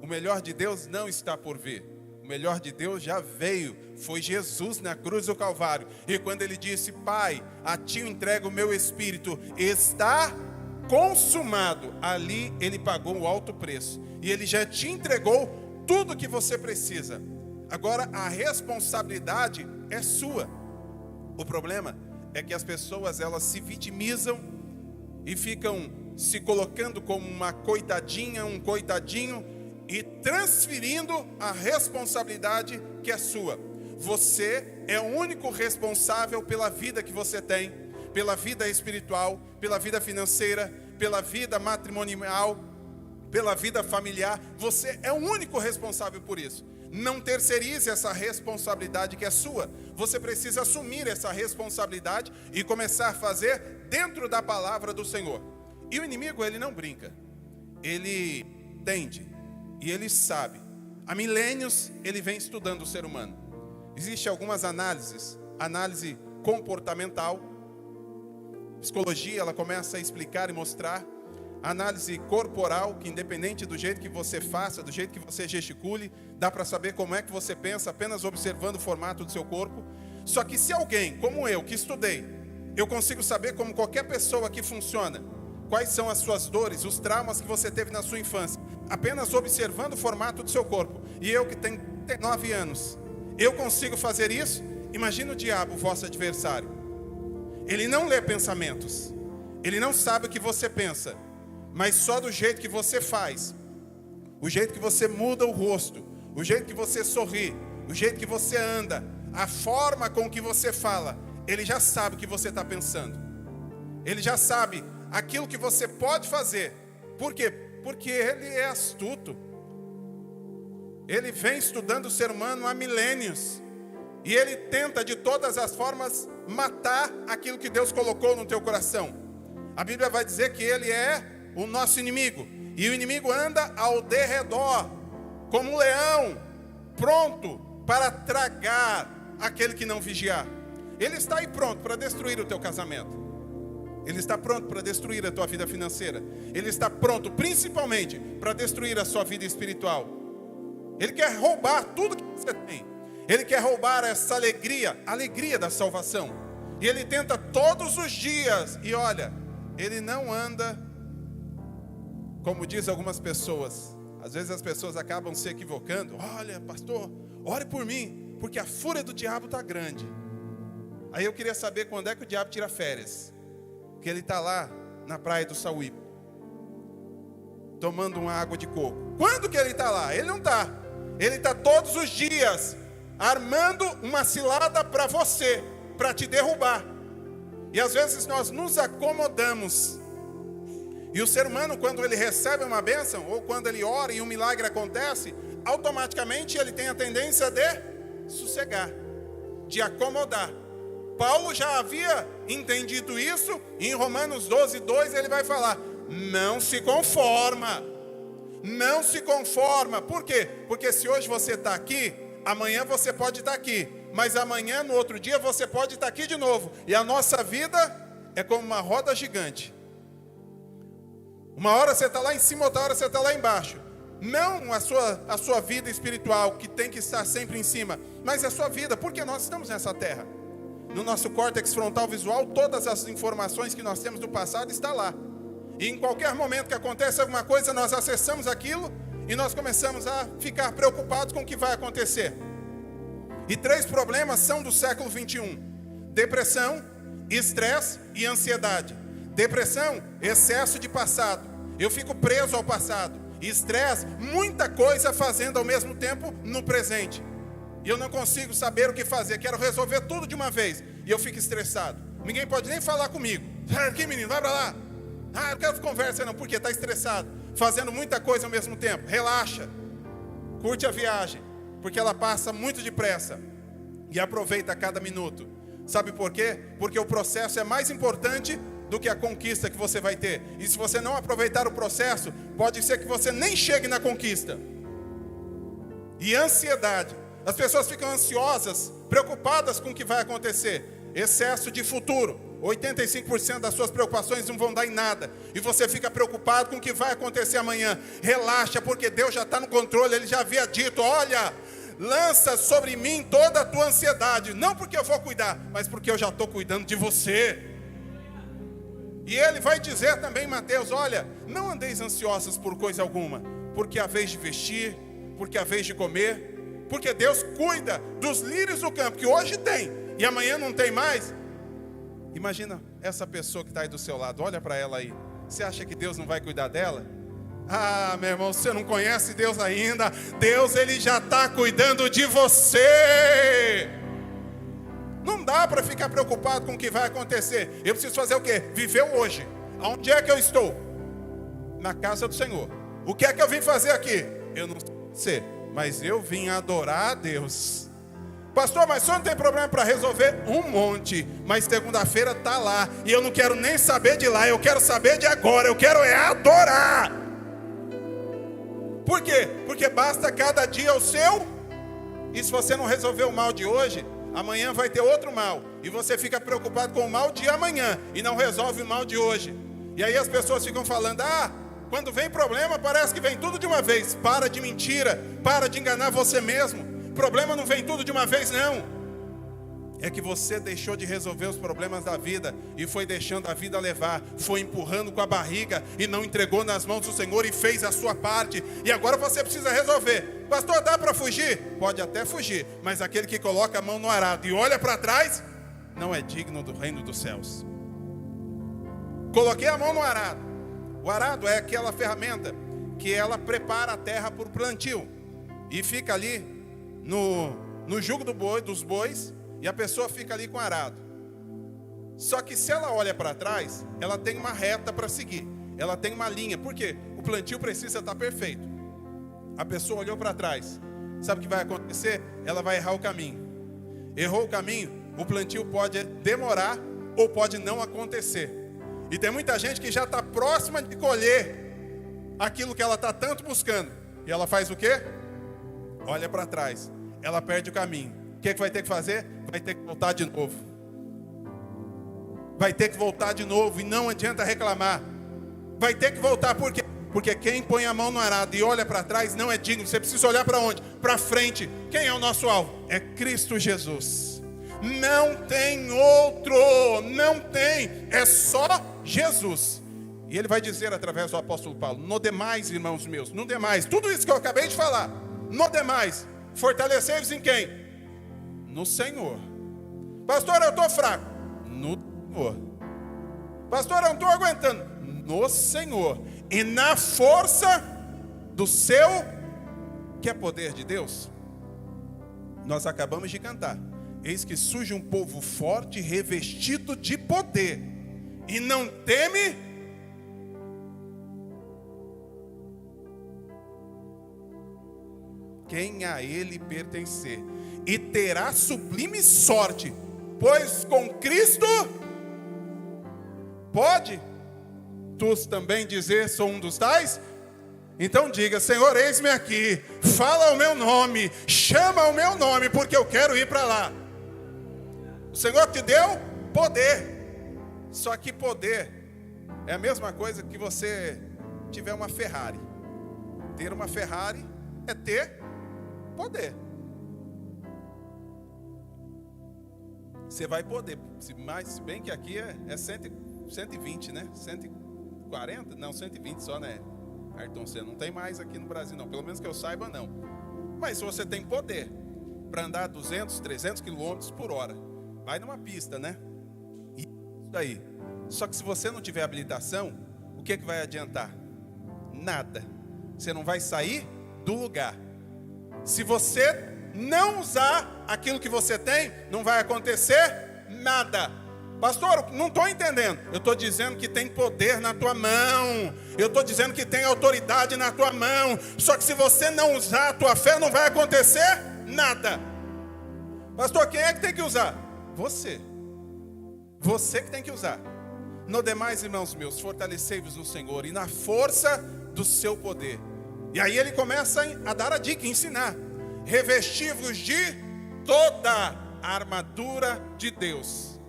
o melhor de Deus não está por vir. O melhor de Deus já veio. Foi Jesus na cruz do Calvário. E quando ele disse: Pai, a ti eu entrego o meu espírito, está consumado. Ali ele pagou o alto preço. E ele já te entregou tudo o que você precisa. Agora a responsabilidade é sua. O problema é que as pessoas, elas se vitimizam e ficam se colocando como uma coitadinha, um coitadinho, e transferindo a responsabilidade que é sua. Você é o único responsável pela vida que você tem, pela vida espiritual, pela vida financeira, pela vida matrimonial, pela vida familiar. Você é o único responsável por isso. Não terceirize essa responsabilidade que é sua. Você precisa assumir essa responsabilidade e começar a fazer dentro da palavra do Senhor. E o inimigo, ele não brinca. Ele entende e ele sabe. Há milênios ele vem estudando o ser humano. Existem algumas análises. Análise comportamental. Psicologia, ela começa a explicar e mostrar. Análise corporal, que independente do jeito que você faça, do jeito que você gesticule, dá para saber como é que você pensa apenas observando o formato do seu corpo. Só que se alguém, como eu, que estudei, eu consigo saber como qualquer pessoa que funciona, quais são as suas dores, os traumas que você teve na sua infância, apenas observando o formato do seu corpo. E eu que tenho 9 anos, eu consigo fazer isso. Imagina o diabo, vosso adversário. Ele não lê pensamentos, ele não sabe o que você pensa, mas só do jeito que você faz, o jeito que você muda o rosto, o jeito que você sorri, o jeito que você anda, a forma com que você fala, ele já sabe o que você está pensando. Ele já sabe aquilo que você pode fazer. Por quê? Porque ele é astuto. Ele vem estudando o ser humano há milênios. E ele tenta de todas as formas matar aquilo que Deus colocou no teu coração. A Bíblia vai dizer que ele é o nosso inimigo. E o inimigo anda ao derredor, como um leão, pronto para tragar aquele que não vigiar. Ele está aí pronto para destruir o teu casamento. Ele está pronto para destruir a tua vida financeira. Ele está pronto principalmente para destruir a sua vida espiritual. Ele quer roubar tudo que você tem. Ele quer roubar essa alegria, a alegria da salvação. E ele tenta todos os dias. E olha, ele não anda, como diz algumas pessoas. Às vezes as pessoas acabam se equivocando. Olha, pastor, ore por mim, porque a fúria do diabo está grande. Aí eu queria saber quando é que o diabo tira férias. Que ele está lá na praia do Sauípe, tomando uma água de coco. Quando que ele está lá? Ele não está. Ele está todos os dias armando uma cilada para você, para te derrubar. E às vezes nós nos acomodamos. E o ser humano, quando ele recebe uma bênção, ou quando ele ora e um milagre acontece, automaticamente ele tem a tendência de sossegar, de acomodar. Paulo já havia entendido isso, e em Romanos 12:2 ele vai falar: não se conforma, não se conforma. Por quê? Porque se hoje você está aqui, amanhã você pode estar aqui, mas amanhã, no outro dia, você pode estar aqui de novo. E a nossa vida é como uma roda gigante. Uma hora você está lá em cima, outra hora você está lá embaixo. Não a sua vida espiritual, que tem que estar sempre em cima, mas a sua vida, porque nós estamos nessa terra. No nosso córtex frontal visual, todas as informações que nós temos do passado estão lá. E em qualquer momento que acontece alguma coisa, nós acessamos aquilo e nós começamos a ficar preocupados com o que vai acontecer. E 3 problemas são do século 21. Depressão, estresse e ansiedade. Depressão, excesso de passado. Eu fico preso ao passado. Estresse, muita coisa fazendo ao mesmo tempo no presente. E eu não consigo saber o que fazer. Quero resolver tudo de uma vez. E eu fico estressado. Ninguém pode nem falar comigo. Aqui, menino, vai pra lá. Eu não quero conversa não, porque está estressado. Fazendo muita coisa ao mesmo tempo. Relaxa. Curte a viagem. Porque ela passa muito depressa. E aproveita cada minuto. Sabe por quê? Porque o processo é mais importante do que a conquista que você vai ter. E se você não aproveitar o processo, pode ser que você nem chegue na conquista. E ansiedade. As pessoas ficam ansiosas, preocupadas com o que vai acontecer. Excesso de futuro. 85% das suas preocupações não vão dar em nada. E você fica preocupado com o que vai acontecer amanhã. Relaxa, porque Deus já está no controle. Ele já havia dito, olha, lança sobre mim toda a tua ansiedade. Não porque eu vou cuidar, mas porque eu já estou cuidando de você. E ele vai dizer também em Mateus, olha, não andeis ansiosos por coisa alguma, porque a vez de vestir, porque a vez de comer, porque Deus cuida dos lírios do campo, que hoje tem, e amanhã não tem mais. Imagina essa pessoa que está aí do seu lado, olha para ela aí. Você acha que Deus não vai cuidar dela? Ah, meu irmão, você não conhece Deus ainda. Deus, Ele já está cuidando de você. Não dá para ficar preocupado com o que vai acontecer. Eu preciso fazer o quê? Viver o hoje. Aonde é que eu estou? Na casa do Senhor. O que é que eu vim fazer aqui? Eu não sei, mas eu vim adorar a Deus. Pastor, mas só não tem problema para resolver? Um monte. Mas segunda-feira está lá. E eu não quero nem saber de lá. Eu quero saber de agora. Eu quero adorar. Por quê? Porque basta cada dia o seu. E se você não resolver o mal de hoje, amanhã vai ter outro mal. E você fica preocupado com o mal de amanhã e não resolve o mal de hoje. E aí as pessoas ficam falando, quando vem problema parece que vem tudo de uma vez. Para de mentira, para de enganar você mesmo. Problema não vem tudo de uma vez, não. É que você deixou de resolver os problemas da vida e foi deixando a vida levar, foi empurrando com a barriga e não entregou nas mãos do Senhor e fez a sua parte. E agora você precisa resolver. Pastor, dá para fugir? Pode até fugir, mas aquele que coloca a mão no arado e olha para trás, não é digno do reino dos céus. Coloquei a mão no arado. O arado é aquela ferramenta que ela prepara a terra para o plantio e fica ali no jugo dos bois, e a pessoa fica ali com o arado. Só que se ela olha para trás, ela tem uma reta para seguir, ela tem uma linha. Por quê? O plantio precisa estar perfeito. A pessoa olhou para trás, sabe o que vai acontecer? Ela vai errar o caminho. Errou o caminho, o plantio pode demorar ou pode não acontecer. E tem muita gente que já está próxima de colher aquilo que ela está tanto buscando, e ela faz o quê? Olha para trás, ela perde o caminho. O que vai ter que fazer? Vai ter que voltar de novo. Vai ter que voltar de novo, e não adianta reclamar. Vai ter que voltar, por quê? Porque quem põe a mão no arado e olha para trás não é digno. Você precisa olhar para onde? Para frente. Quem é o nosso alvo? É Cristo Jesus. Não tem outro, não tem, é só Jesus. E ele vai dizer através do apóstolo Paulo, no demais, irmãos meus, no demais, tudo isso que eu acabei de falar, no demais, fortalecei-vos em quem? No Senhor. Pastor, eu estou fraco. No Senhor. Pastor, eu não estou aguentando. No Senhor. E na força do seu, que é poder de Deus. Nós acabamos de cantar. Eis que surge um povo forte, revestido de poder, e não teme quem a ele pertencer, e terá sublime sorte, pois com Cristo pode tu também dizer, sou um dos tais? Então diga, Senhor, eis-me aqui, fala o meu nome, chama o meu nome, porque eu quero ir para lá. O Senhor te deu poder, só que poder é a mesma coisa que você tiver uma Ferrari. Ter uma Ferrari é ter poder. Você vai poder, mas se bem que aqui é 120, né? 140? Não, 120 só, né? Ayrton Senna, não tem mais aqui no Brasil não, pelo menos que eu saiba não. Mas se você tem poder para andar 200, 300 km por hora, vai numa pista, né? Isso aí. Só que se você não tiver habilitação, o que vai adiantar? Nada. Você não vai sair do lugar. Se você não usar aquilo que você tem, não vai acontecer nada. Pastor, não estou entendendo. Eu estou dizendo que tem poder na tua mão. Eu estou dizendo que tem autoridade na tua mão. Só que se você não usar a tua fé, não vai acontecer nada. Pastor, quem é que tem que usar? Você. Você que tem que usar. No demais, irmãos meus, fortalecei-vos no Senhor e na força do seu poder. E aí ele começa a dar a dica, ensinar. Revesti-vos de toda a armadura de Deus.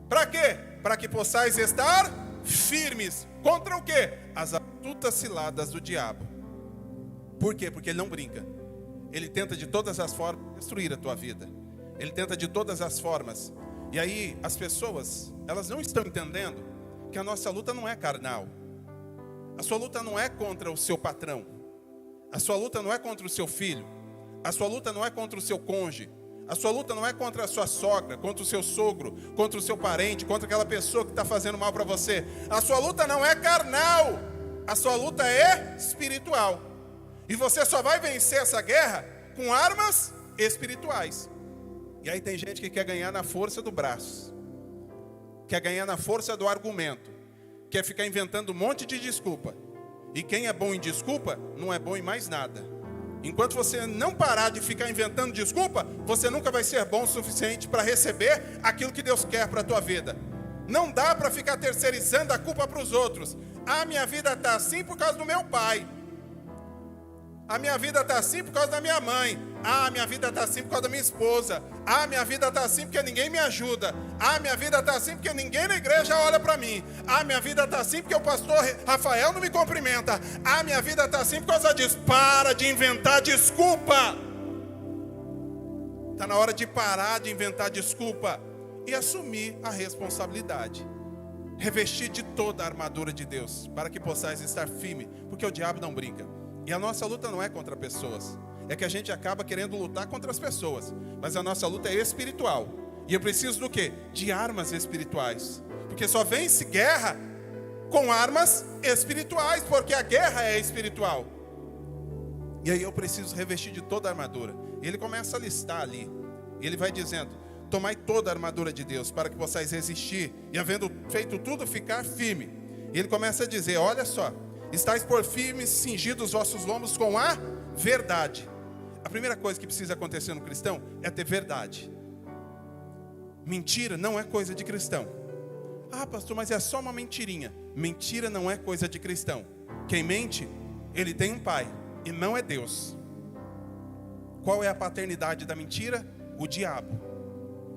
Para quê? Para que possais estar firmes. Contra o quê? As astutas ciladas do diabo. Por quê? Porque ele não brinca. Ele tenta de todas as formas destruir a tua vida. Ele tenta de todas as formas. E aí as pessoas, elas não estão entendendo que a nossa luta não é carnal. A sua luta não é contra o seu patrão. A sua luta não é contra o seu filho. A sua luta não é contra o seu cônjuge. A sua luta não é contra a sua sogra, contra o seu sogro, contra o seu parente, contra aquela pessoa que está fazendo mal para você. A sua luta não é carnal. A sua luta é espiritual. E você só vai vencer essa guerra com armas espirituais. E aí tem gente que quer ganhar na força do braço. Quer ganhar na força do argumento. Quer ficar inventando um monte de desculpa. E quem é bom em desculpa, não é bom em mais nada. Enquanto você não parar de ficar inventando desculpa, você nunca vai ser bom o suficiente para receber aquilo que Deus quer para a tua vida. Não dá para ficar terceirizando a culpa para os outros. Ah, minha vida está assim por causa do meu pai. A minha vida está assim por causa da minha mãe. Ah, minha vida está assim por causa da minha esposa. Ah, minha vida está assim porque ninguém me ajuda. Ah, minha vida está assim porque ninguém na igreja olha para mim. Ah, minha vida está assim porque o pastor Rafael não me cumprimenta. Ah, minha vida está assim por causa disso. Para de inventar desculpa. Está na hora de parar de inventar desculpa e assumir a responsabilidade. Revestir de toda a armadura de Deus para que possais estar firme, porque o diabo não brinca. E a nossa luta não é contra pessoas. É que a gente acaba querendo lutar contra as pessoas. Mas a nossa luta é espiritual. E eu preciso do quê? De armas espirituais. Porque só vence guerra com armas espirituais. Porque a guerra é espiritual. E aí eu preciso revestir de toda a armadura. E ele começa a listar ali. E ele vai dizendo: tomai toda a armadura de Deus para que possais resistir. E havendo feito tudo, ficar firme. E ele começa a dizer: olha só. Estais por firmes, cingidos os vossos lombos com a verdade. A primeira coisa que precisa acontecer no cristão é ter verdade. Mentira não é coisa de cristão. Ah, pastor, mas é só uma mentirinha. Mentira não é coisa de cristão. Quem mente, ele tem um pai, e não é Deus. Qual é a paternidade da mentira? O diabo.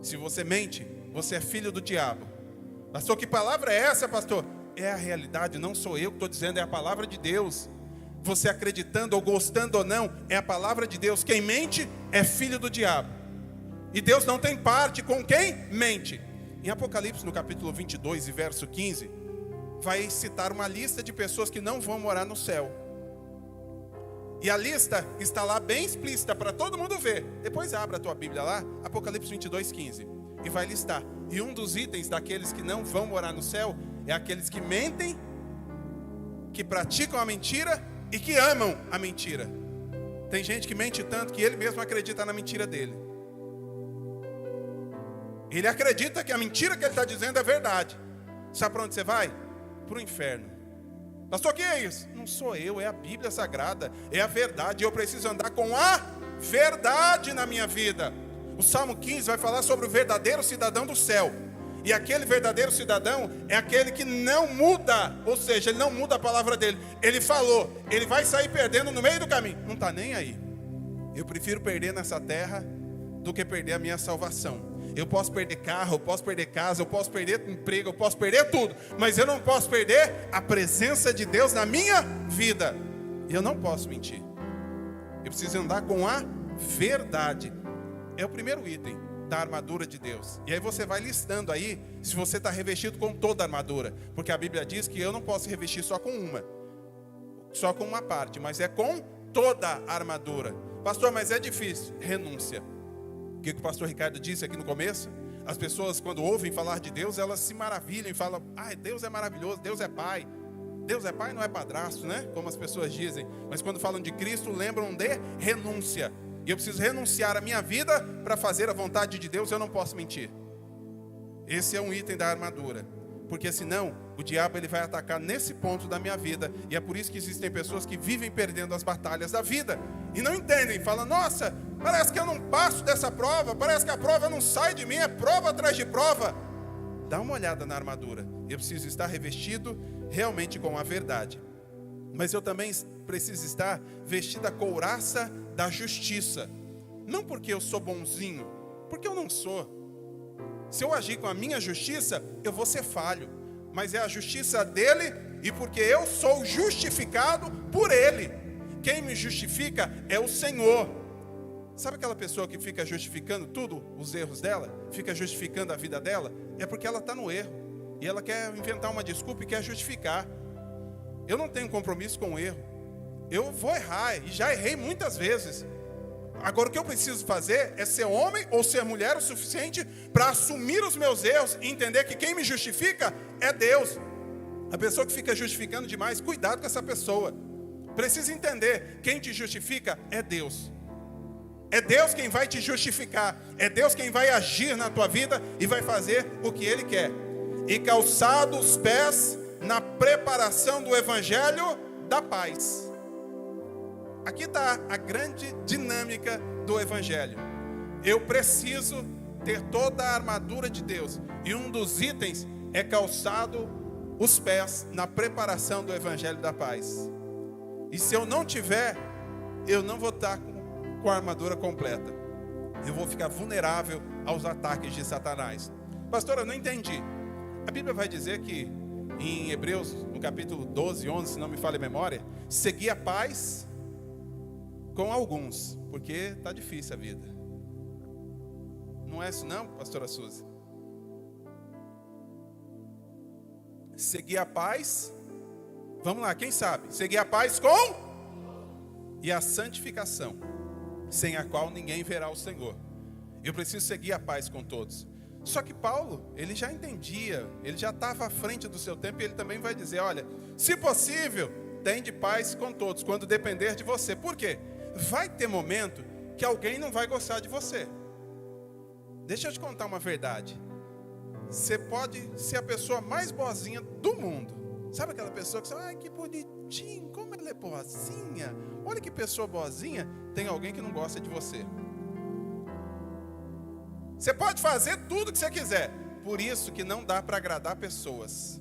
Se você mente, você é filho do diabo. Pastor, que palavra é essa, pastor? É a realidade, não sou eu que estou dizendo, é a palavra de Deus. Você acreditando ou gostando ou não, é a palavra de Deus. Quem mente é filho do diabo. E Deus não tem parte com quem mente. Em Apocalipse, no capítulo 22 e verso 15, vai citar uma lista de pessoas que não vão morar no céu. E a lista está lá bem explícita para todo mundo ver. Depois abra a tua Bíblia lá, Apocalipse 22, 15. E vai listar. E um dos itens daqueles que não vão morar no céu é aqueles que mentem, que praticam a mentira e que amam a mentira. Tem gente que mente tanto que ele mesmo acredita na mentira dele. Ele acredita que a mentira que ele está dizendo é verdade. Sabe para onde você vai? Para o inferno. Pastor, o que é isso? Não sou eu, é a Bíblia Sagrada, é a verdade. Eu preciso andar com a verdade na minha vida. O Salmo 15 vai falar sobre o verdadeiro cidadão do céu. E aquele verdadeiro cidadão é aquele que não muda, ou seja, ele não muda a palavra dele. Ele falou, ele vai sair perdendo no meio do caminho. Não está nem aí. Eu prefiro perder nessa terra do que perder a minha salvação. Eu posso perder carro, eu posso perder casa, eu posso perder emprego, eu posso perder tudo. Mas eu não posso perder a presença de Deus na minha vida. E eu não posso mentir. Eu preciso andar com a verdade. É o primeiro item da armadura de Deus. E aí você vai listando aí se você está revestido com toda a armadura. Porque a Bíblia diz que eu não posso revestir só com uma parte, mas é com toda a armadura. Pastor, mas é difícil. Renúncia. O que o pastor Ricardo disse aqui no começo? As pessoas, quando ouvem falar de Deus, elas se maravilham e falam: Deus é maravilhoso, Deus é pai. Deus é pai, não é padrasto, né? Como as pessoas dizem. Mas quando falam de Cristo, lembram de renúncia. E eu preciso renunciar a minha vida para fazer a vontade de Deus. Eu não posso mentir. Esse é um item da armadura. Porque senão, o diabo ele vai atacar nesse ponto da minha vida. E é por isso que existem pessoas que vivem perdendo as batalhas da vida. E não entendem, falam: nossa, parece que eu não passo dessa prova. Parece que a prova não sai de mim, é prova atrás de prova. Dá uma olhada na armadura. Eu preciso estar revestido realmente com a verdade. Mas eu também preciso estar vestido a couraça da justiça. Não porque eu sou bonzinho, porque eu não sou. Se eu agir com a minha justiça, eu vou ser falho. Mas é a justiça dele, e porque eu sou justificado por ele. Quem me justifica é o Senhor. Sabe aquela pessoa que fica justificando tudo, os erros dela? Fica justificando a vida dela? É porque ela está no erro. E ela quer inventar uma desculpa e quer justificar. Eu não tenho compromisso com o erro. Eu vou errar, e já errei muitas vezes. Agora o que eu preciso fazer é ser homem ou ser mulher o suficiente para assumir os meus erros e entender que quem me justifica é Deus. A pessoa que fica justificando demais, cuidado com essa pessoa. Precisa entender, quem te justifica é Deus. É Deus quem vai te justificar. É Deus quem vai agir na tua vida e vai fazer o que Ele quer. E calçado os pés na preparação do Evangelho da paz. Aqui está a grande dinâmica do Evangelho. Eu preciso ter toda a armadura de Deus. E um dos itens é calçado os pés na preparação do Evangelho da paz. E se eu não tiver, eu não vou estar com a armadura completa. Eu vou ficar vulnerável aos ataques de Satanás. Pastor, eu não entendi. A Bíblia vai dizer que em Hebreus, no capítulo 12, 11, se não me falha a memória, seguir a paz com alguns, porque está difícil a vida. Não é isso não, pastora Suzy? Seguir a paz, vamos lá, quem sabe? Seguir a paz com e a santificação, sem a qual ninguém verá o Senhor. Eu preciso seguir a paz com todos. Só que Paulo, ele já entendia, ele já estava à frente do seu tempo, e ele também vai dizer, olha, se possível, tende paz com todos, quando depender de você. Por quê? Vai ter momento que alguém não vai gostar de você. Deixa eu te contar uma verdade. Você pode ser a pessoa mais boazinha do mundo. Sabe aquela pessoa que você fala, ai que bonitinho, como ela é boazinha. Olha que pessoa boazinha. Tem alguém que não gosta de você. Você pode fazer tudo que você quiser. Por isso que não dá para agradar pessoas.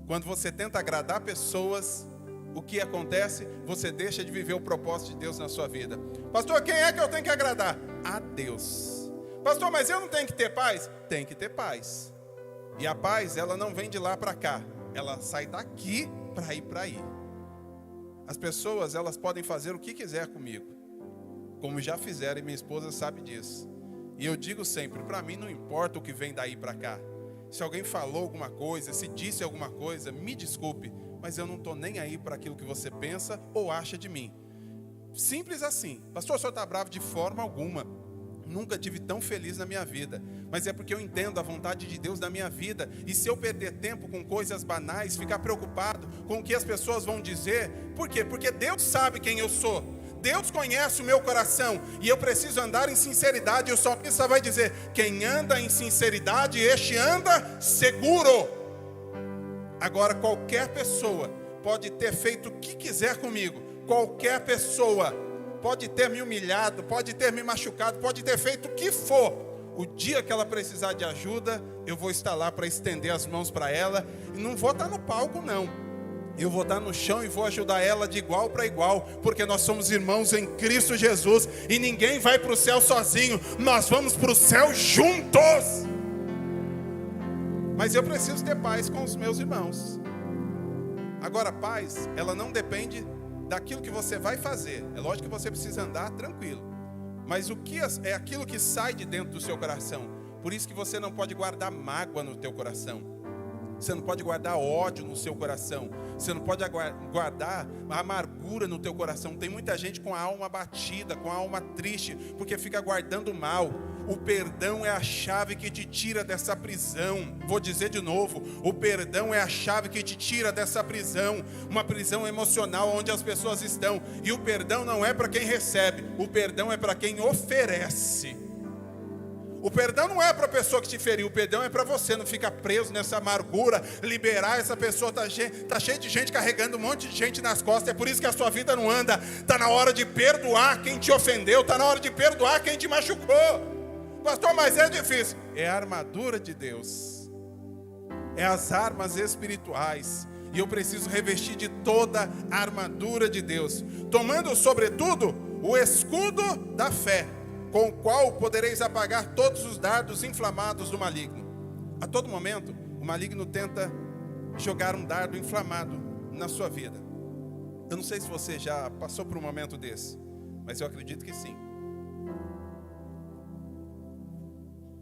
Quando você tenta agradar pessoas, o que acontece? Você deixa de viver o propósito de Deus na sua vida. Pastor, quem é que eu tenho que agradar? A Deus. Pastor, mas eu não tenho que ter paz? Tem que ter paz. E a paz, ela não vem de lá para cá. Ela sai daqui para ir para aí. As pessoas, elas podem fazer o que quiser comigo, como já fizeram, e minha esposa sabe disso. E eu digo sempre, para mim não importa o que vem daí para cá. Se alguém falou alguma coisa, se disse alguma coisa, me desculpe, mas eu não estou nem aí para aquilo que você pensa ou acha de mim. Simples assim. Pastor, o senhor está bravo? De forma alguma. Nunca tive tão feliz na minha vida. Mas é porque eu entendo a vontade de Deus na minha vida. E se eu perder tempo com coisas banais, ficar preocupado com o que as pessoas vão dizer, por quê? Porque Deus sabe quem eu sou. Deus conhece o meu coração. E eu preciso andar em sinceridade. E o salmista vai dizer, quem anda em sinceridade, este anda seguro. Agora, qualquer pessoa pode ter feito o que quiser comigo. Qualquer pessoa pode ter me humilhado, pode ter me machucado, pode ter feito o que for. O dia que ela precisar de ajuda, eu vou estar lá para estender as mãos para ela. E não vou estar no palco, não. Eu vou estar no chão e vou ajudar ela de igual para igual. Porque nós somos irmãos em Cristo Jesus. E ninguém vai para o céu sozinho. Nós vamos para o céu juntos. Mas eu preciso ter paz com os meus irmãos. Agora, paz, ela não depende daquilo que você vai fazer. É lógico que você precisa andar tranquilo. Mas o que é aquilo que sai de dentro do seu coração. Por isso que você não pode guardar mágoa no teu coração. Você não pode guardar ódio no seu coração. Você não pode guardar amargura no teu coração. Tem muita gente com a alma abatida, com a alma triste, porque fica guardando mal. O perdão é a chave que te tira dessa prisão. Vou dizer de novo, o perdão é a chave que te tira dessa prisão. Uma prisão emocional onde as pessoas estão. E o perdão não é para quem recebe, o perdão é para quem oferece. O perdão não é para a pessoa que te feriu, o perdão é para você, não ficar preso nessa amargura, liberar essa pessoa, tá cheio de gente carregando um monte de gente nas costas, é por isso que a sua vida não anda. Está na hora de perdoar quem te ofendeu, está na hora de perdoar quem te machucou. Pastor, mas é difícil. É a armadura de Deus, é as armas espirituais, e eu preciso revestir de toda a armadura de Deus, tomando sobretudo o escudo da fé, com o qual podereis apagar todos os dardos inflamados do maligno. A todo momento, o maligno tenta jogar um dardo inflamado na sua vida. Eu não sei se você já passou por um momento desse, mas eu acredito que sim.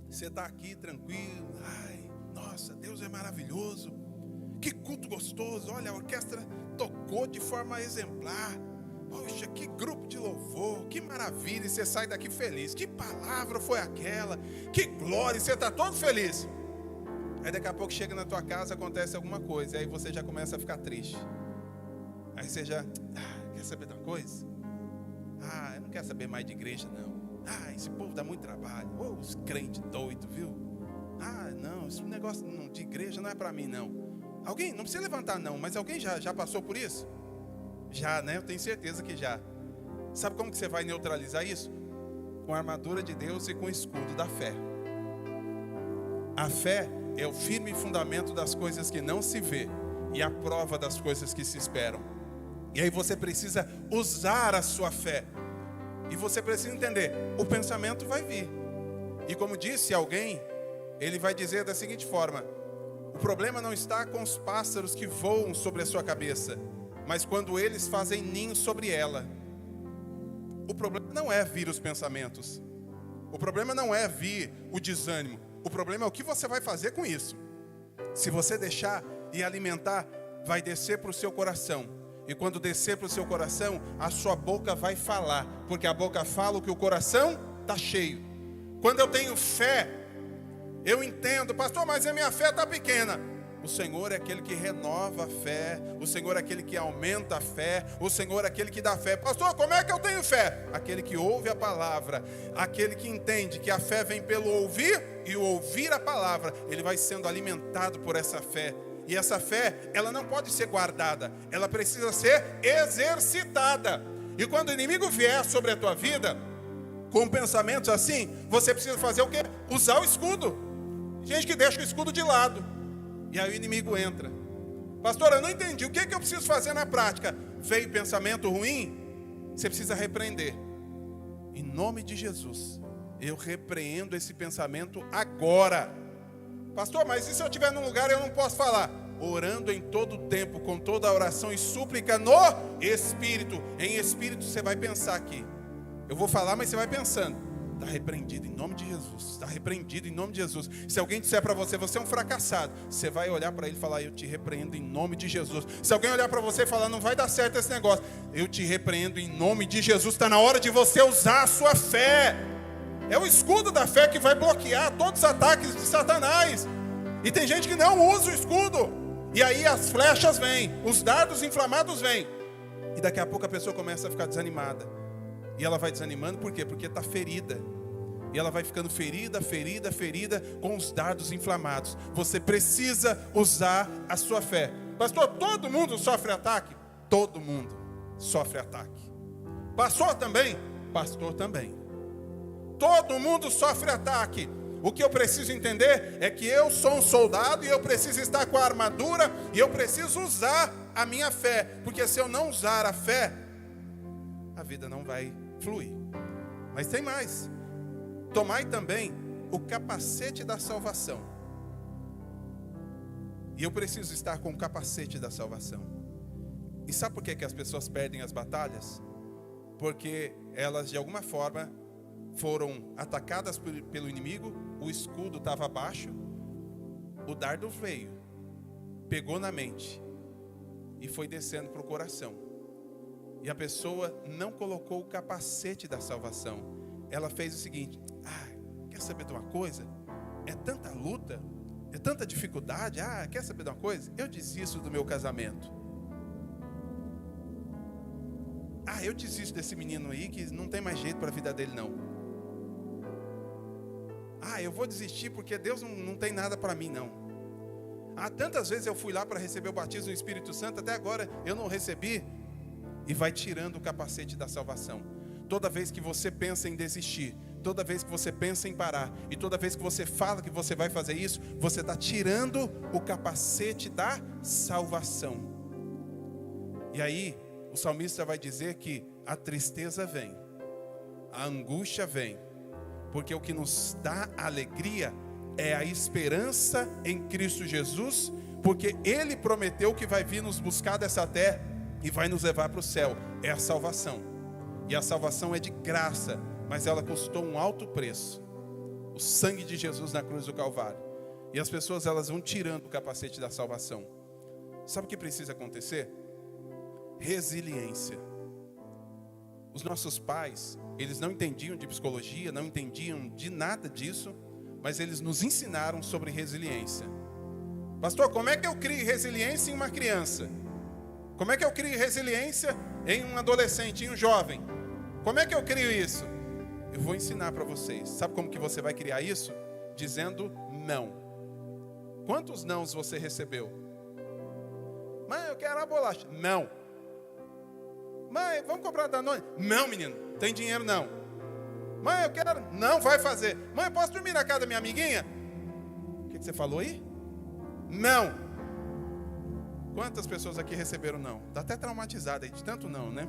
Você está aqui tranquilo, ai, nossa, Deus é maravilhoso, que culto gostoso, olha, a orquestra tocou de forma exemplar, poxa, que grupo de louvor, que maravilha, e você sai daqui feliz, que palavra foi aquela, que glória, e você está todo feliz. Aí daqui a pouco chega na tua casa, acontece alguma coisa, e aí você já começa a ficar triste. Aí você já, quer saber de uma coisa? Eu não quero saber mais de igreja não. Esse povo dá muito trabalho. Os crentes doidos, viu? Não, esse negócio de igreja não é para mim não. Alguém, não precisa levantar não, mas alguém já passou por isso? Já, né? Eu tenho certeza que já. Sabe como que você vai neutralizar isso? Com a armadura de Deus e com o escudo da fé. A fé é o firme fundamento das coisas que não se vê e a prova das coisas que se esperam. E aí você precisa usar a sua fé. E você precisa entender, o pensamento vai vir. E como disse alguém, ele vai dizer da seguinte forma: o problema não está com os pássaros que voam sobre a sua cabeça, mas quando eles fazem ninho sobre ela. O problema não é vir os pensamentos. O problema não é vir o desânimo. O problema é o que você vai fazer com isso. Se você deixar e alimentar, vai descer para o seu coração. E quando descer para o seu coração, a sua boca vai falar. Porque a boca fala o que o coração está cheio. Quando eu tenho fé, eu entendo, pastor, mas a minha fé está pequena. O Senhor é aquele que renova a fé. O Senhor é aquele que aumenta a fé. O Senhor é aquele que dá fé. Pastor, como é que eu tenho fé? Aquele que ouve a palavra. Aquele que entende que a fé vem pelo ouvir. E o ouvir a palavra, ele vai sendo alimentado por essa fé. E essa fé, ela não pode ser guardada. Ela precisa ser exercitada. E quando o inimigo vier sobre a tua vida, com pensamentos assim, você precisa fazer o quê? Usar o escudo. Gente que deixa o escudo de lado. E aí o inimigo entra. Pastor, eu não entendi. O que eu preciso fazer na prática? Veio pensamento ruim? Você precisa repreender. Em nome de Jesus, eu repreendo esse pensamento agora. Pastor, mas e se eu estiver num lugar e eu não posso falar? Orando em todo tempo, com toda a oração e súplica no Espírito. Em Espírito você vai pensar aqui. Eu vou falar, mas você vai pensando. Está repreendido em nome de Jesus. Está repreendido em nome de Jesus. Se alguém disser para você, você é um fracassado, você vai olhar para ele e falar, eu te repreendo em nome de Jesus. Se alguém olhar para você e falar, não vai dar certo esse negócio, eu te repreendo em nome de Jesus. Está na hora de você usar a sua fé. É o escudo da fé que vai bloquear todos os ataques de Satanás. E tem gente que não usa o escudo. E aí as flechas vêm, os dardos inflamados vêm. E daqui a pouco a pessoa começa a ficar desanimada. E ela vai desanimando, por quê? Porque está ferida. E ela vai ficando ferida com os dardos inflamados. Você precisa usar a sua fé. Pastor, todo mundo sofre ataque? Todo mundo sofre ataque. Pastor também? Pastor também. Todo mundo sofre ataque. O que eu preciso entender é que eu sou um soldado e eu preciso estar com a armadura e eu preciso usar a minha fé. Porque se eu não usar a fé, a vida não vai fluir. Mas tem mais. Tomai também o capacete da salvação. E eu preciso estar com o capacete da salvação. E sabe por que as pessoas perdem as batalhas? Porque elas de alguma forma foram atacadas pelo inimigo, o escudo estava abaixo, o dardo veio, pegou na mente e foi descendo para o coração. E a pessoa não colocou o capacete da salvação. Ela fez o seguinte: quer saber de uma coisa? É tanta luta, é tanta dificuldade. Quer saber de uma coisa? Eu desisto do meu casamento. Eu desisto desse menino aí que não tem mais jeito para a vida dele não. Eu vou desistir porque Deus não tem nada para mim não. Tantas vezes eu fui lá para receber o batismo do Espírito Santo, até agora eu não recebi. E vai tirando o capacete da salvação. Toda vez que você pensa em desistir, toda vez que você pensa em parar, e toda vez que você fala que você vai fazer isso, você está tirando o capacete da salvação. E aí, o salmista vai dizer que a tristeza vem, a angústia vem, porque o que nos dá alegria é a esperança em Cristo Jesus, porque Ele prometeu que vai vir nos buscar dessa terra e vai nos levar para o céu. É a salvação. E a salvação é de graça, mas ela custou um alto preço. O sangue de Jesus na cruz do Calvário. E as pessoas, elas vão tirando o capacete da salvação. Sabe o que precisa acontecer? Resiliência. Os nossos pais, eles não entendiam de psicologia, não entendiam de nada disso, mas eles nos ensinaram sobre resiliência. Pastor, como é que eu crio resiliência em uma criança? Como é que eu crio resiliência em um adolescente, em um jovem? Como é que eu crio isso? Eu vou ensinar para vocês. Sabe como que você vai criar isso? Dizendo não. Quantos nãos você recebeu? Mãe, eu quero a bolacha. Não. Mãe, vamos comprar Danone? Não, menino, tem dinheiro não. Mãe, eu quero. Não vai fazer. Mãe, eu posso dormir na casa da minha amiguinha? O que você falou aí? Não. Quantas pessoas aqui receberam não? Está até traumatizada aí de tanto não, né?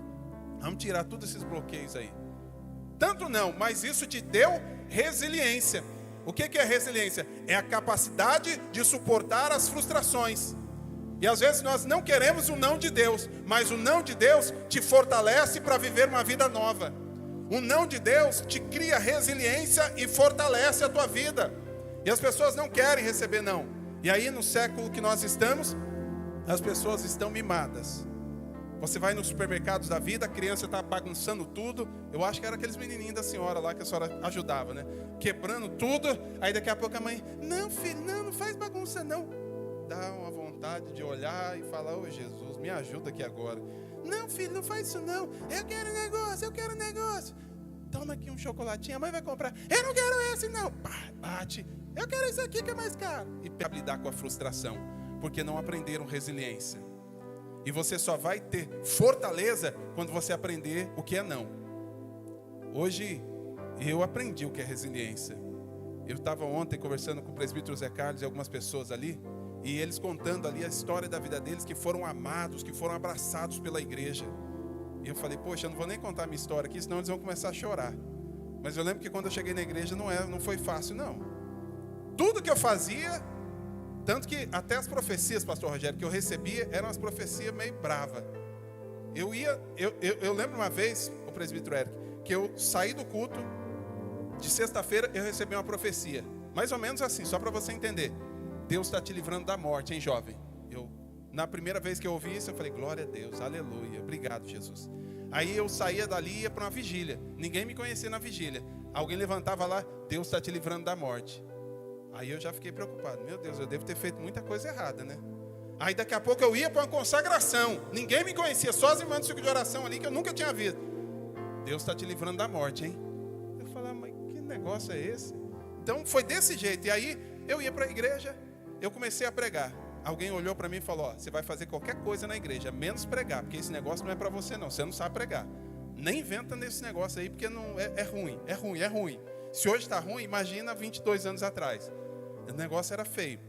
Vamos tirar todos esses bloqueios aí. Tanto não, mas isso te deu resiliência. O que é resiliência? É a capacidade de suportar as frustrações. E às vezes nós não queremos o não de Deus, mas o não de Deus te fortalece para viver uma vida nova. O não de Deus te cria resiliência e fortalece a tua vida. E as pessoas não querem receber não. E aí no século que nós estamos, as pessoas estão mimadas. Você vai nos supermercados da vida, a criança está bagunçando tudo. Eu acho que era aqueles menininhos da senhora lá que a senhora ajudava, né? Quebrando tudo. Aí daqui a pouco a mãe, não filho, não faz bagunça não. Dá uma vontade de olhar e falar, ô Jesus, me ajuda aqui agora. Não filho, não faz isso não. Eu quero negócio. Toma aqui um chocolatinho, a mãe vai comprar. Eu não quero esse não. Bate. Eu quero esse aqui que é mais caro. E para lidar com a frustração, porque não aprenderam resiliência. E você só vai ter fortaleza quando você aprender o que é não. Hoje, eu aprendi o que é resiliência. Eu estava ontem conversando com o presbítero Zé Carlos e algumas pessoas ali, e eles contando ali a história da vida deles, que foram amados, que foram abraçados pela igreja. E eu falei, poxa, eu não vou nem contar a minha história aqui, senão eles vão começar a chorar. Mas eu lembro que quando eu cheguei na igreja não foi fácil, não. Tudo que eu fazia... Tanto que até as profecias, pastor Rogério, que eu recebia, eram as profecias meio bravas. Eu lembro uma vez, o presbítero Eric, que eu saí do culto, de sexta-feira eu recebi uma profecia. Mais ou menos assim, só para você entender. Deus está te livrando da morte, hein, jovem? Na primeira vez que eu ouvi isso, eu falei, glória a Deus, aleluia, obrigado, Jesus. Aí eu saía dali e ia para uma vigília. Ninguém me conhecia na vigília. Alguém levantava lá, Deus está te livrando da morte. Aí eu já fiquei preocupado. Meu Deus, eu devo ter feito muita coisa errada, né? Aí daqui a pouco eu ia para uma consagração. Ninguém me conhecia, só as irmãs do ciclo de oração ali que eu nunca tinha visto. Deus está te livrando da morte, hein? Eu falava, mas que negócio é esse? Então foi desse jeito. E aí eu ia para a igreja, eu comecei a pregar. Alguém olhou para mim e falou, você vai fazer qualquer coisa na igreja, menos pregar, porque esse negócio não é para você não, você não sabe pregar. Nem inventa nesse negócio aí, porque não, é ruim. Se hoje está ruim, imagina 22 anos atrás. O negócio era feio.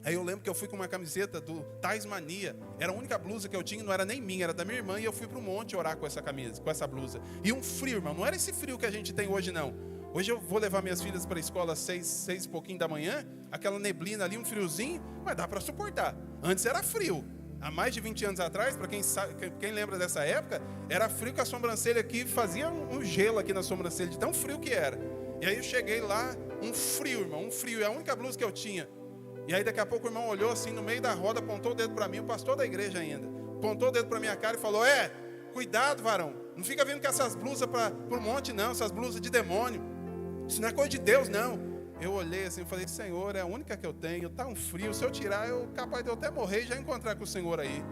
Aí eu lembro que eu fui com uma camiseta do Tais Mania. Era a única blusa que eu tinha, não era nem minha, era da minha irmã. E eu fui para o monte orar com essa camisa, com essa blusa. E um frio, irmão, não era esse frio que a gente tem hoje, não. Hoje eu vou levar minhas filhas para a escola às 6 e pouquinho da manhã. Aquela neblina ali, um friozinho, mas dá para suportar. Antes era frio. Há mais de 20 anos atrás, para quem lembra dessa época, era frio que a sobrancelha aqui fazia um gelo aqui na sobrancelha, de tão frio que era. E aí eu cheguei lá, um frio, irmão, é a única blusa que eu tinha. E aí daqui a pouco o irmão olhou assim no meio da roda, apontou o dedo para mim, o pastor da igreja ainda. Apontou o dedo para minha cara e falou, cuidado, varão, não fica vindo com essas blusas para o monte não, essas blusas de demônio. Isso não é coisa de Deus não. Eu olhei assim e falei, Senhor, é a única que eu tenho, tá um frio, se eu tirar, capaz de eu até morrer e já encontrar com o Senhor aí.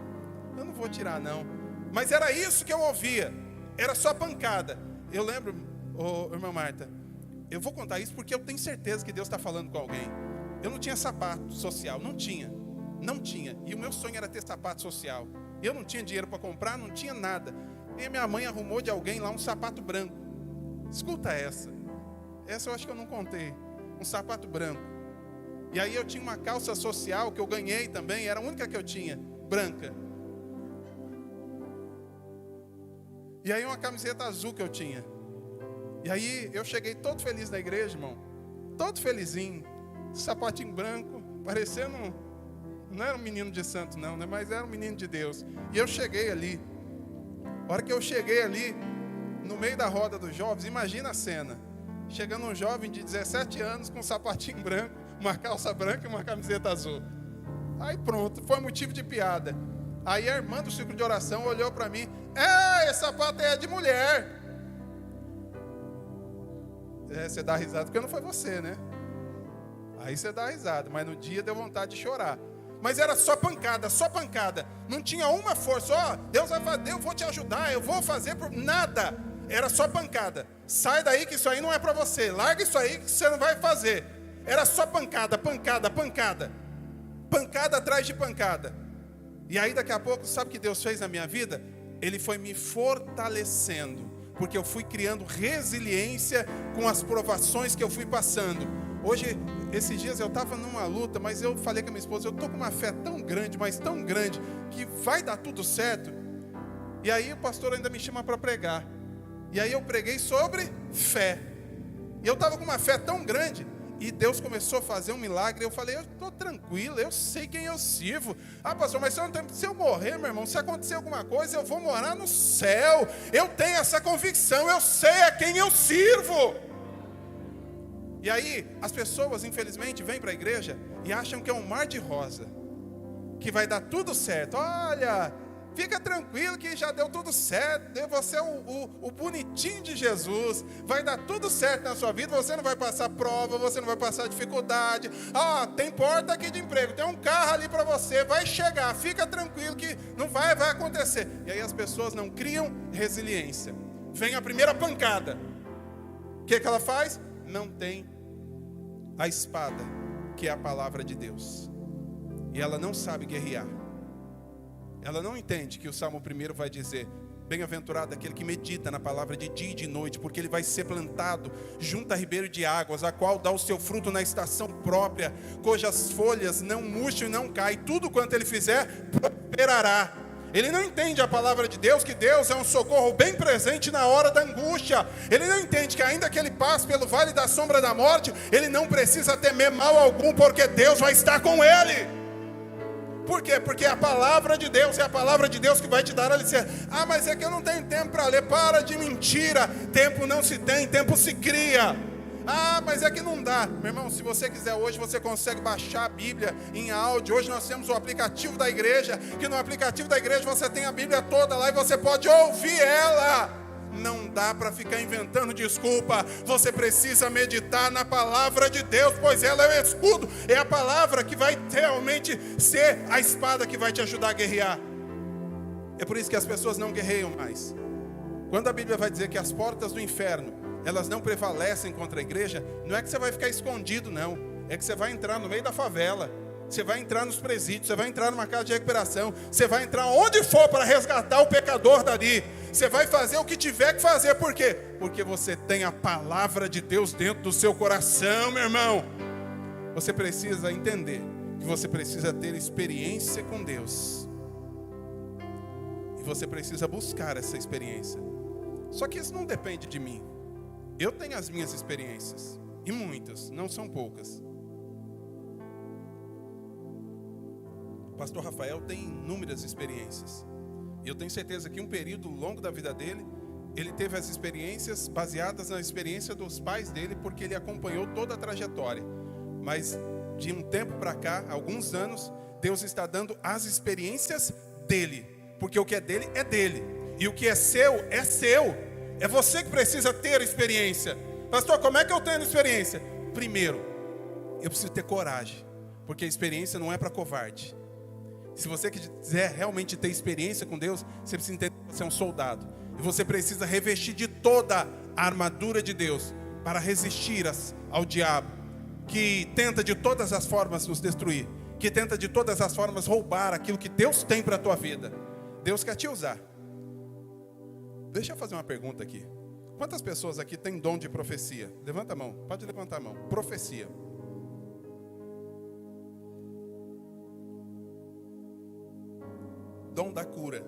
Eu não vou tirar não. Mas era isso que eu ouvia, era só pancada. Eu lembro, irmã Marta, eu vou contar isso porque eu tenho certeza que Deus está falando com alguém. Eu não tinha sapato social, não tinha. E o meu sonho era ter sapato social. Eu não tinha dinheiro para comprar, não tinha nada. E minha mãe arrumou de alguém lá um sapato branco. Escuta essa. Essa eu acho que eu não contei. Um sapato branco. E aí eu tinha uma calça social que eu ganhei também, era a única que eu tinha, branca. E aí uma camiseta azul que eu tinha. E aí eu cheguei todo feliz na igreja, irmão. Todo felizinho. sapatinho branco, parecendo, não era um menino de santo não, né? Mas era um menino de Deus. E eu cheguei ali. A hora que eu cheguei ali, no meio da roda dos jovens, imagina a cena. Chegando um jovem de 17 anos com um sapatinho branco, uma calça branca e uma camiseta azul. Aí pronto, foi motivo de piada. Aí a irmã do círculo de oração olhou para mim: esse sapato é de mulher. Você dá risada porque não foi você, né? Aí você dá risada, mas no dia deu vontade de chorar. Mas era só pancada, só pancada. Não tinha uma força, Deus vai fazer, eu vou te ajudar, eu vou fazer por nada. Era só pancada. Sai daí que isso aí não é para você. Larga isso aí que você não vai fazer. Era só pancada, pancada, pancada. Pancada atrás de pancada. E aí daqui a pouco, sabe o que Deus fez na minha vida? Ele foi me fortalecendo, porque eu fui criando resiliência com as provações que eu fui passando. Hoje, esses dias eu estava numa luta, mas eu falei com a minha esposa: eu estou com uma fé tão grande, mas tão grande, que vai dar tudo certo. E aí o pastor ainda me chama para pregar. E aí eu preguei sobre fé. E eu estava com uma fé tão grande. E Deus começou a fazer um milagre. Eu falei: eu estou tranquilo, eu sei quem eu sirvo. Pastor, mas se eu morrer, meu irmão, se acontecer alguma coisa, eu vou morar no céu. Eu tenho essa convicção, eu sei a quem eu sirvo. E aí, as pessoas, infelizmente, vêm para a igreja e acham que é um mar de rosa, que vai dar tudo certo. Olha, fica tranquilo que já deu tudo certo. Você é o bonitinho de Jesus. Vai dar tudo certo na sua vida. Você não vai passar prova, você não vai passar dificuldade. Tem porta aqui de emprego, tem um carro ali para você. Vai chegar, fica tranquilo que não vai acontecer. E aí as pessoas não criam resiliência. Vem a primeira pancada. O que ela faz? Não tem a espada, que é a palavra de Deus. E ela não sabe guerrear. Ela não entende que o Salmo 1 vai dizer: bem-aventurado aquele que medita na palavra de dia e de noite, porque ele vai ser plantado junto a ribeiro de águas, a qual dá o seu fruto na estação própria, cujas folhas não murcham e não caem, tudo quanto ele fizer prosperará. Ele não entende a palavra de Deus, que Deus é um socorro bem presente na hora da angústia. Ele não entende que ainda que ele passe pelo vale da sombra da morte, ele não precisa temer mal algum, porque Deus vai estar com ele. Por quê? Porque a palavra de Deus é a palavra de Deus que vai te dar a licença. Mas é que eu não tenho tempo para ler. Para de mentira. Tempo não se tem, tempo se cria. Mas é que não dá. Meu irmão, se você quiser hoje, você consegue baixar a Bíblia em áudio. Hoje nós temos o aplicativo da igreja, que no aplicativo da igreja você tem a Bíblia toda lá e você pode ouvir ela. Não dá para ficar inventando desculpa. Você precisa meditar na palavra de Deus, pois ela é o escudo. É a palavra que vai realmente ser a espada que vai te ajudar a guerrear. É por isso que as pessoas não guerreiam mais. Quando a Bíblia vai dizer que as portas do inferno, elas não prevalecem contra a igreja, não é que você vai ficar escondido, não. É que você vai entrar no meio da favela, você vai entrar nos presídios, você vai entrar numa casa de recuperação, você vai entrar onde for para resgatar o pecador dali. Você vai fazer o que tiver que fazer. Por quê? Porque você tem a palavra de Deus dentro do seu coração, meu irmão. Você precisa entender que você precisa ter experiência com Deus. E você precisa buscar essa experiência. Só que isso não depende de mim. Eu tenho as minhas experiências. E muitas, não são poucas. O pastor Rafael tem inúmeras experiências. E eu tenho certeza que um período longo da vida dele, ele teve as experiências baseadas na experiência dos pais dele, porque ele acompanhou toda a trajetória. Mas de um tempo para cá, alguns anos, Deus está dando as experiências dele. Porque o que é dele é dele. E o que é seu é seu. É você que precisa ter experiência. Pastor, como é que eu tenho experiência? Primeiro, eu preciso ter coragem. Porque a experiência não é para covarde. Se você quiser realmente ter experiência com Deus, você precisa entender que você é um soldado. E você precisa revestir de toda a armadura de Deus para resistir ao diabo, que tenta de todas as formas nos destruir, que tenta de todas as formas roubar aquilo que Deus tem para a tua vida. Deus quer te usar. Deixa eu fazer uma pergunta aqui. Quantas pessoas aqui têm dom de profecia? Levanta a mão, pode levantar a mão. Profecia. Dom da cura,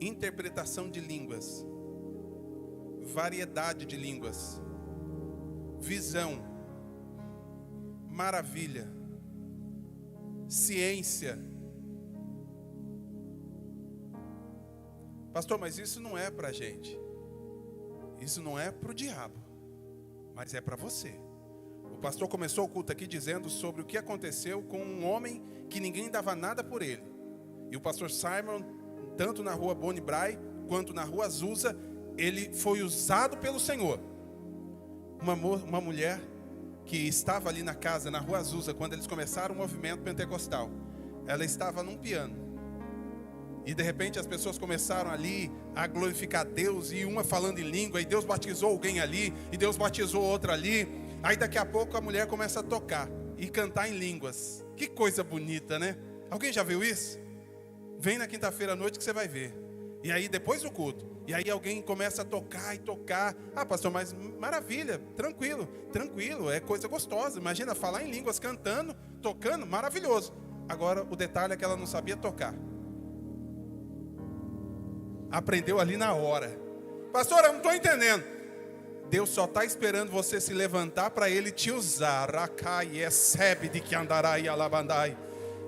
interpretação de línguas, variedade de línguas, visão, maravilha. Ciência. Pastor, mas isso não é para a gente. Isso não é para o diabo, mas é para você. O pastor começou o culto aqui dizendo sobre o que aconteceu com um homem que ninguém dava nada por ele. E o pastor Simon, tanto na rua Bonnie Braille quanto na rua Azusa, ele foi usado pelo Senhor. Uma mulher que estava ali na casa, na rua Azusa, quando eles começaram o movimento pentecostal, ela estava num piano. E de repente as pessoas começaram ali a glorificar Deus, e uma falando em língua, e Deus batizou alguém ali, e Deus batizou outra ali. Aí daqui a pouco a mulher começa a tocar e cantar em línguas. Que coisa bonita, né? Alguém já viu isso? Vem na quinta-feira à noite que você vai ver. E aí depois do culto, e aí alguém começa a tocar e tocar. Ah, pastor, mas maravilha, tranquilo, é coisa gostosa. Imagina falar em línguas, cantando, tocando, maravilhoso. Agora o detalhe é que ela não sabia tocar. Aprendeu ali na hora. Pastor, eu não estou entendendo. Deus só está esperando você se levantar para Ele te usar. Rakai recebe de que andará e alabandai.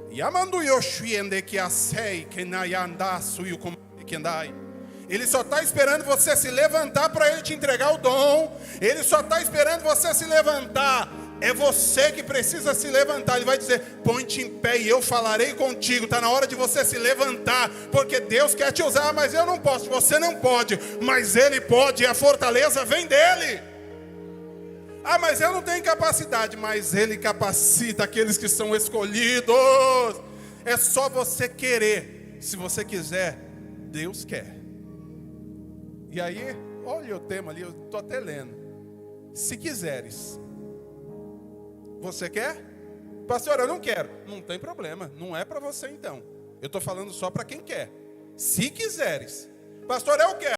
Yamandu yoshuende que asei que nayandasu e o que andai. Ele só está esperando você se levantar para Ele te entregar o dom. Ele só está esperando você se levantar. É você que precisa se levantar. Ele vai dizer, põe-te em pé e eu falarei contigo. Está na hora de você se levantar, porque Deus quer te usar. Mas eu não posso, você não pode, mas Ele pode, e a fortaleza vem dEle. Ah, mas eu não tenho capacidade, mas Ele capacita aqueles que são escolhidos. É só você querer. Se você quiser, Deus quer. E aí, olha o tema ali, eu estou até lendo. Se quiseres. Você quer? Pastor, eu não quero. Não tem problema, não é para você então. Eu estou falando só para quem quer. Se quiseres. Pastor, eu quero.